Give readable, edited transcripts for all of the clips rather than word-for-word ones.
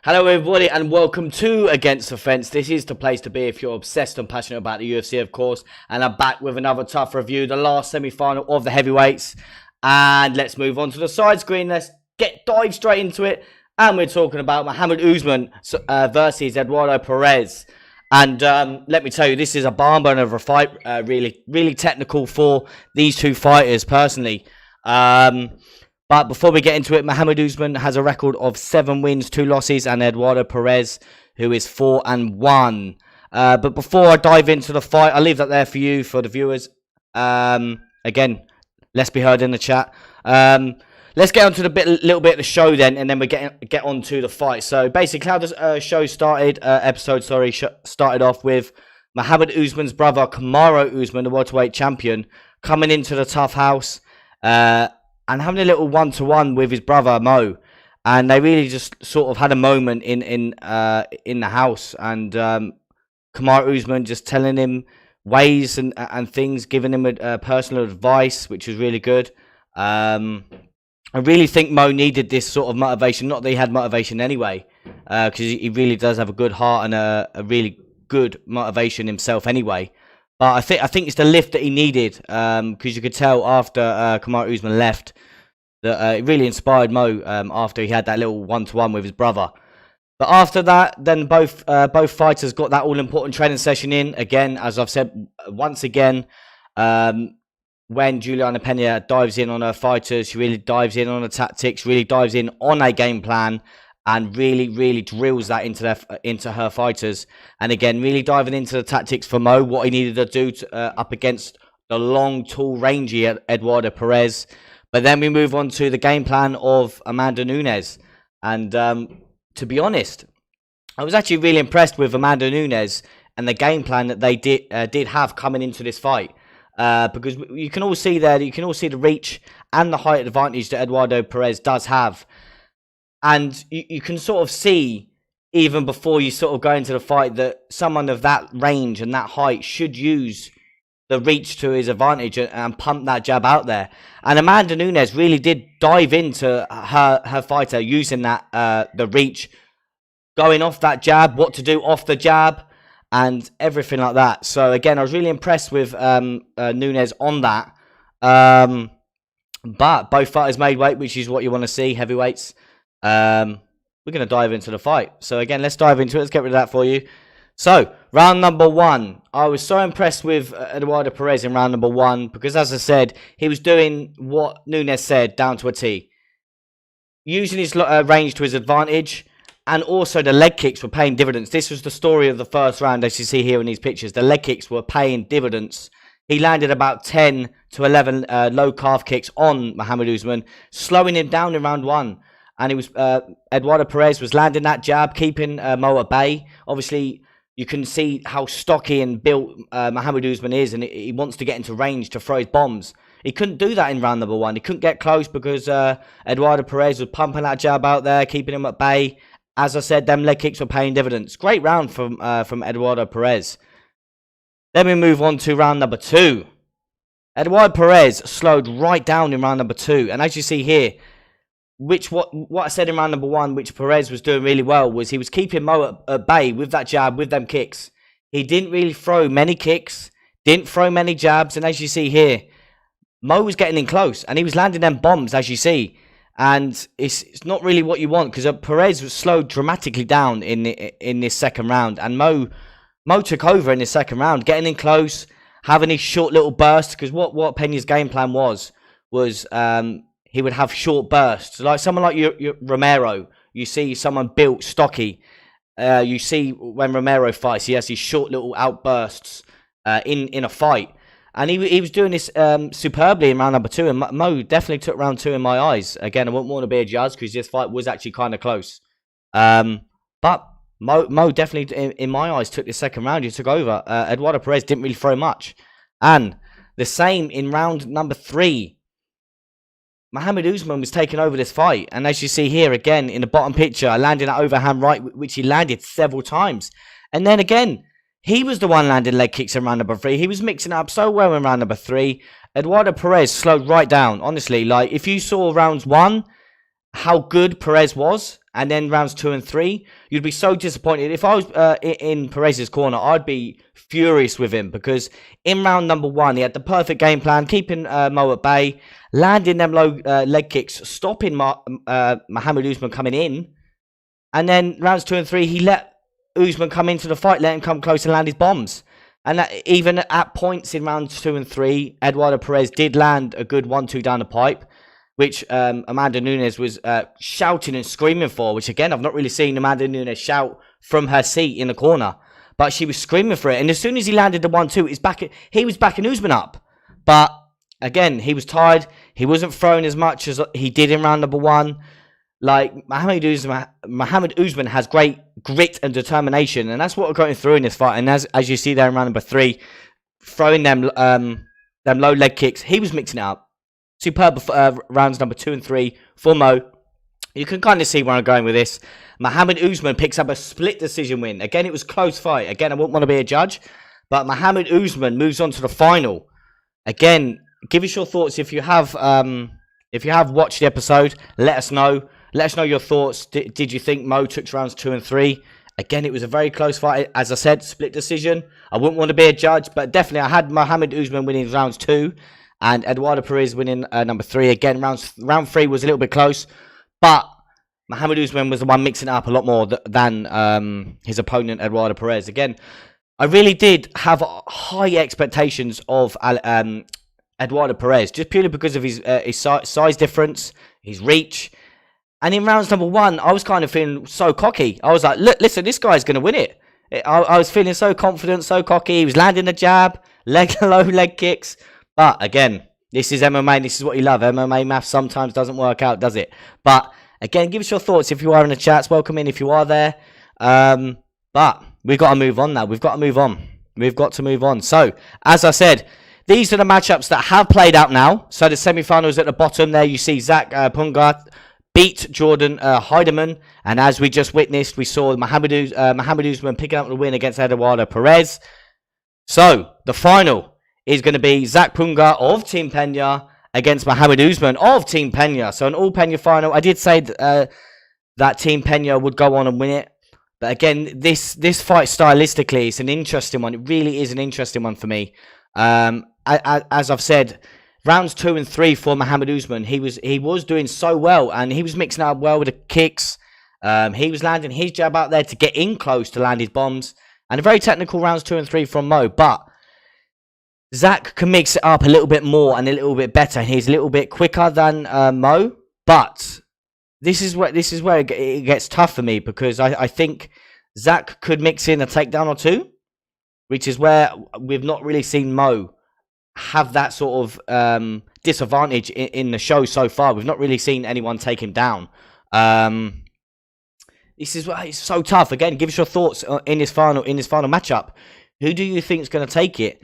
Hello everybody and welcome to Against the Fence. This is the place to be if you're obsessed and passionate about the UFC, of course. And I'm back with another tough review, the last semi-final of the heavyweights. And let's move on to the side screen. Let's dive straight into it. And we're talking about Muhammad Usman versus Eduardo Perez. And let me tell you, this is a barn burner of a fight. Really technical for these two fighters personally. But before we get into it, Muhammad Usman has a record of 7 wins, 2 losses, and Eduardo Perez, who is 4-1. But before I dive into the fight, I'll leave that there for you, for the viewers. Again, let's be heard in the chat. Let's get on to the little bit of the show then, and then we get on to the fight. So basically, how the show started, started off with Muhammad Usman's brother, Kamaru Usman, the welterweight champion, coming into the Tough House. And having a little one-to-one with his brother Mo, and they really just sort of had a moment in the house, and Kamaru Usman just telling him ways and things, giving him personal advice, which was really good. I really think Mo needed this sort of motivation. Not that he had motivation anyway, because he really does have a good heart and a really good motivation himself anyway. But I think it's the lift that he needed, because you could tell after Kamaru Usman left that it really inspired Mo after he had that little one-to-one with his brother. But after that, then both fighters got that all-important training session in. Again, as I've said once again, when Juliana Peña dives in on her fighters, she really dives in on the tactics, really dives in on a game plan, and really drills that into her fighters. And again, really diving into the tactics for Mo, what he needed to do up against the long, tall, rangy Eduardo Perez. But then we move on to the game plan of Amanda Nunes. And to be honest, I was actually really impressed with Amanda Nunes and the game plan that they did have coming into this fight. Because you can all see there, you can all see the reach and the height advantage that Eduardo Perez does have. And you can sort of see, even before you sort of go into the fight, that someone of that range and that height should use the reach to his advantage and pump that jab out there. And Amanda Nunes really did dive into her fighter using that the reach, going off that jab, what to do off the jab, and everything like that. So again, I was really impressed with Nunes on that. But both fighters made weight, which is what you want to see, heavyweights. We're going to dive into the fight. So again, let's dive into it. Let's get rid of that for you. So, round number 1. I was so impressed with Eduardo Perez in round number 1. Because as I said, he was doing what Nunes said down to a T. Using his range to his advantage. And also the leg kicks were paying dividends. This was the story of the first round, as you see here in these pictures. The leg kicks were paying dividends. He landed about 10 to 11 low calf kicks on Muhammad Usman, slowing him down in round 1. And it was Eduardo Perez was landing that jab, keeping Mo at bay. Obviously, you can see how stocky and built Muhammad Usman is, and he wants to get into range to throw his bombs. He couldn't do that in round number 1. He couldn't get close because Eduardo Perez was pumping that jab out there, keeping him at bay. As I said, them leg kicks were paying dividends. Great round from Eduardo Perez. Then we move on to round number 2. Eduardo Perez slowed right down in round number 2, and as you see here, what I said in round number 1, which Perez was doing really well, was he was keeping Mo at bay with that jab, with them kicks. He didn't really throw many kicks, didn't throw many jabs, and as you see here, Mo was getting in close, and he was landing them bombs, as you see. And it's not really what you want, because Perez was slowed dramatically down in this second round, and Mo took over in this second round, getting in close, having his short little bursts, because what Peña's game plan was he would have short bursts. Like someone like your Romero, you see someone built, stocky. You see when Romero fights, he has these short little outbursts in a fight. And he was doing this superbly in round number 2. And Mo definitely took round 2 in my eyes. Again, I wouldn't want to be a judge because this fight was actually kind of close. But Mo definitely, in my eyes, took the second round. He took over. Eduardo Perez didn't really throw much. And the same in round number 3. Muhammad Usman was taking over this fight. And as you see here, again, in the bottom picture, landing that overhand right, which he landed several times. And then again, he was the one landing leg kicks in round number 3. He was mixing it up so well in round number 3. Eduardo Perez slowed right down. Honestly, like, if you saw rounds 1 how good Perez was, and then rounds 2 and 3, you'd be so disappointed. If I was in Perez's corner, I'd be furious with him, because in round number 1, he had the perfect game plan, keeping Mo at bay, landing them low leg kicks, stopping Muhammad Usman coming in, and then rounds 2 and 3, he let Usman come into the fight, let him come close and land his bombs. And even at points in rounds 2 and 3, Eduardo Perez did land a good 1-2 down the pipe, which Amanda Nunes was shouting and screaming for, which again, I've not really seen Amanda Nunes shout from her seat in the corner, but she was screaming for it. And as soon as he landed the 1-2, he was backing Usman up. But again, he was tired. He wasn't throwing as much as he did in round number 1. Like, Muhammad Usman has great grit and determination, and that's what we're going through in this fight. And as you see there in round number 3, throwing them low leg kicks, he was mixing it up. Superb rounds number 2 and 3 for Mo. You can kind of see where I'm going with this. Muhammad Usman picks up a split decision win. Again, it was a close fight. Again, I wouldn't want to be a judge, but Muhammad Usman moves on to the final. Again, give us your thoughts if you have watched the episode. Let us know. Let us know your thoughts. Did you think Mo took rounds 2 and 3? Again, it was a very close fight. As I said, split decision. I wouldn't want to be a judge, but definitely I had Muhammad Usman winning rounds 2 and Eduardo Perez winning number 3. Again, round 3 was a little bit close, but Muhammad Usman was the one mixing it up a lot more than his opponent, Eduardo Perez. Again, I really did have high expectations of Eduardo Perez, just purely because of his size difference, his reach. And in rounds number 1, I was kind of feeling so cocky. I was like, look, listen, this guy's going to win it. I was feeling so confident, so cocky. He was landing the jab, low leg kicks. But again, this is MMA, and this is what you love. MMA math sometimes doesn't work out, does it? But again, give us your thoughts if you are in the chats. Welcome in if you are there. But we've got to move on now. We've got to move on. We've got to move on. So, as I said, these are the matchups that have played out now. So the semi-finals at the bottom there, you see Zach Punga beat Jordan Heidemann. And as we just witnessed, we saw Muhammad Usman picking up the win against Eduardo Perez. So, the final is going to be Zach Punga of Team Peña against Muhammad Usman of Team Peña. So an all Peña final. I did say that Team Peña would go on and win it. But again, this fight stylistically is an interesting one. It really is an interesting one for me. As I've said, rounds 2 and 3 for Muhammad Usman, he was doing so well, and he was mixing up well with the kicks. He was landing his jab out there to get in close to land his bombs. And a very technical rounds 2 and 3 from Mo. But Zach can mix it up a little bit more and a little bit better. He's a little bit quicker than Mo, but this is where it gets tough for me, because I think Zach could mix in a takedown or 2, which is where we've not really seen Mo have that sort of disadvantage in the show so far. We've not really seen anyone take him down. This is why it's so tough. Again, give us your thoughts in this final matchup. Who do you think is going to take it?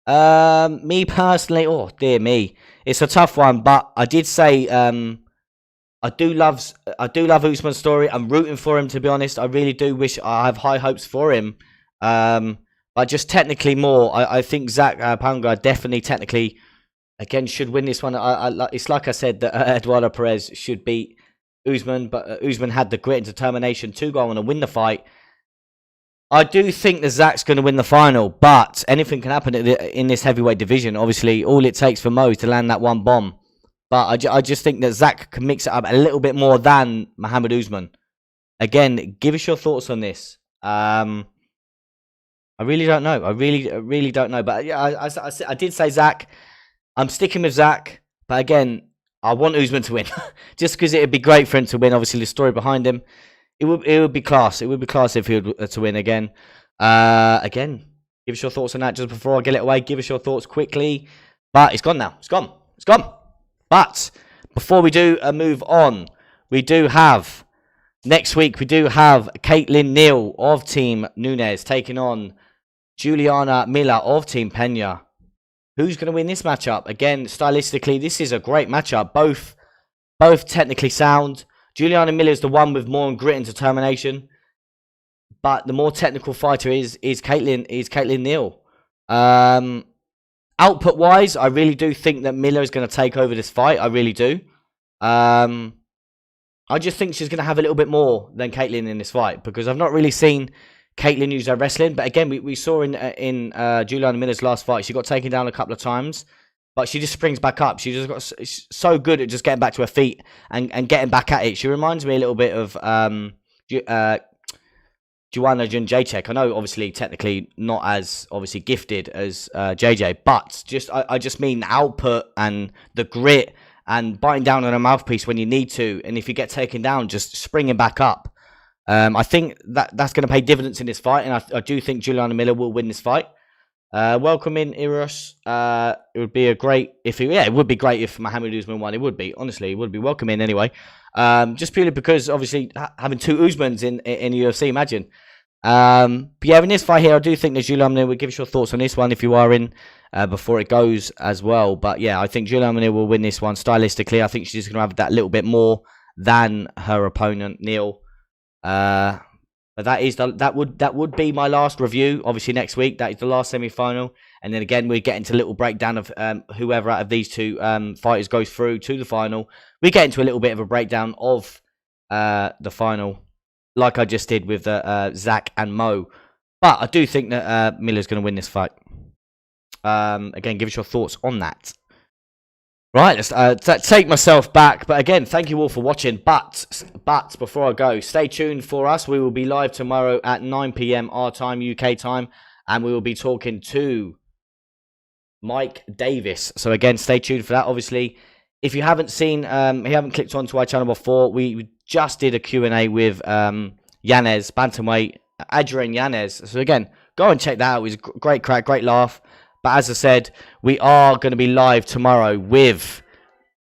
Me personally, oh dear me, it's a tough one. But I did say I do love Usman's story. I'm rooting for him, to be honest. I really do wish I have high hopes for him. But just technically more, I think Zach Punga definitely technically again should win this one. It's like I said that Eduardo Perez should beat Usman, but Usman had the grit and determination to go on and win the fight. I do think that Zach's going to win the final, but anything can happen in this heavyweight division. Obviously, all it takes for Mo is to land that one bomb. But I just think that Zach can mix it up a little bit more than Muhammad Usman. Again, give us your thoughts on this. I really don't know. I really don't know. But yeah, I did say Zach. I'm sticking with Zach. But again, I want Usman to win. Just because it would be great for him to win. Obviously, the story behind him. It would be class. It would be class if he were to win again. Again, give us your thoughts on that. Just before I get it away, give us your thoughts quickly. But it's gone now. It's gone. It's gone. But before we do move on, we do have next week. We do have Caitlin Neal of Team Nunes taking on Juliana Miller of Team Peña. Who's going to win this matchup? Again, stylistically, this is a great matchup. Both technically sound. Juliana Miller is the one with more grit and determination, but the more technical fighter is Caitlin Neal. Output wise, I really do think that Miller is going to take over this fight. I really do. I just think she's going to have a little bit more than Caitlin in this fight, because I've not really seen Caitlin use her wrestling. But again, we saw in Juliana Miller's last fight, she got taken down a couple of times, but she just springs back up. She just got so good at just getting back to her feet and getting back at it. She reminds me a little bit of Juliana Jacek. I know, obviously, technically not as obviously gifted as JJ, but I just mean output and the grit and biting down on a mouthpiece when you need to, and if you get taken down, just springing back up. I think that's going to pay dividends in this fight, and I do think Juliana Miller will win this fight. Welcome in, Eros. It would be it would be great if Muhammad Usman won. It would be, honestly, it would be. Welcome in anyway. Just purely because, obviously, having two Usmans in UFC, imagine. But yeah, in this fight here, I do think that Juliana Miller will give us your thoughts on this one if you are in before it goes as well. But yeah, I think Juliana Miller will win this one stylistically. I think she's just going to have that little bit more than her opponent, Neil. But that would be my last review. Obviously, next week that is the last semi-final, and then again we get into a little breakdown of whoever out of these two fighters goes through to the final. We get into a little bit of a breakdown of the final, like I just did with Zach and Mo. But I do think that Miller's going to win this fight. Again, give us your thoughts on that. Right, let's take myself back. But again, thank you all for watching. But before I go, stay tuned for us. We will be live tomorrow at 9 PM our time, UK time. And we will be talking to Mike Davis. So again, stay tuned for that. Obviously, if you haven't seen, you haven't clicked onto our channel before, we just did a Q&A with Yanez, Bantamweight, Adrian Yanez. So again, go and check that out. It was a great crack, great laugh. But as I said, we are going to be live tomorrow with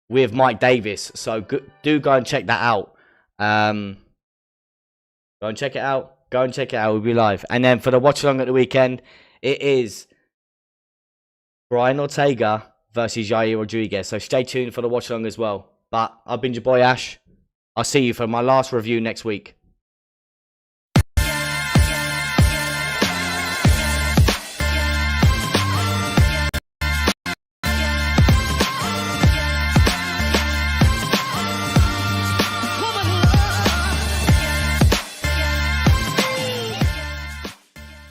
Mike Davis. So do go and check that out. Go and check it out. Go and check it out. We'll be live. And then for the watch along at the weekend, it is Brian Ortega versus Yair Rodriguez. So stay tuned for the watch along as well. But I've been your boy Ash. I'll see you for my last review next week.